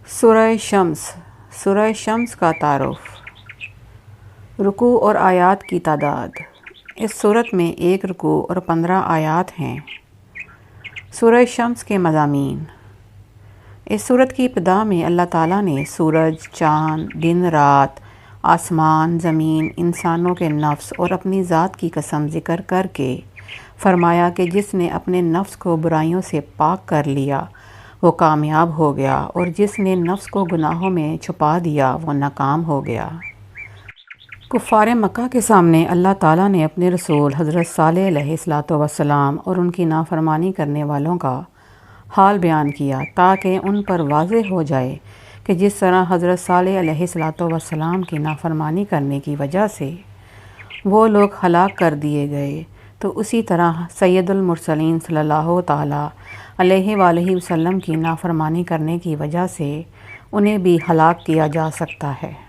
سورہ شمس۔ سورہ شمس کا تعارف۔ رکوع اور آیات کی تعداد۔ اس صورت میں 1 رکوع اور 15 آیات ہیں۔ سورہ شمس کے مضامین۔ اس صورت کی ابتدا میں اللہ تعالیٰ نے سورج، چاند، دن رات، آسمان، زمین، انسانوں کے نفس اور اپنی ذات کی قسم ذکر کر کے فرمایا کہ جس نے اپنے نفس کو برائیوں سے پاک کر لیا وہ کامیاب ہو گیا، اور جس نے نفس کو گناہوں میں چھپا دیا وہ ناکام ہو گیا۔ کفار مکہ کے سامنے اللہ تعالیٰ نے اپنے رسول حضرت صالح علیہ السلام اور ان کی نافرمانی کرنے والوں کا حال بیان کیا تاکہ ان پر واضح ہو جائے کہ جس طرح حضرت صالح علیہ السلام کی نافرمانی کرنے کی وجہ سے وہ لوگ ہلاک کر دیے گئے، تو اسی طرح سید المرسلین صلی اللہ تعالیٰ علیہ وآلہ وسلم کی نافرمانی کرنے کی وجہ سے انہیں بھی ہلاک کیا جا سکتا ہے۔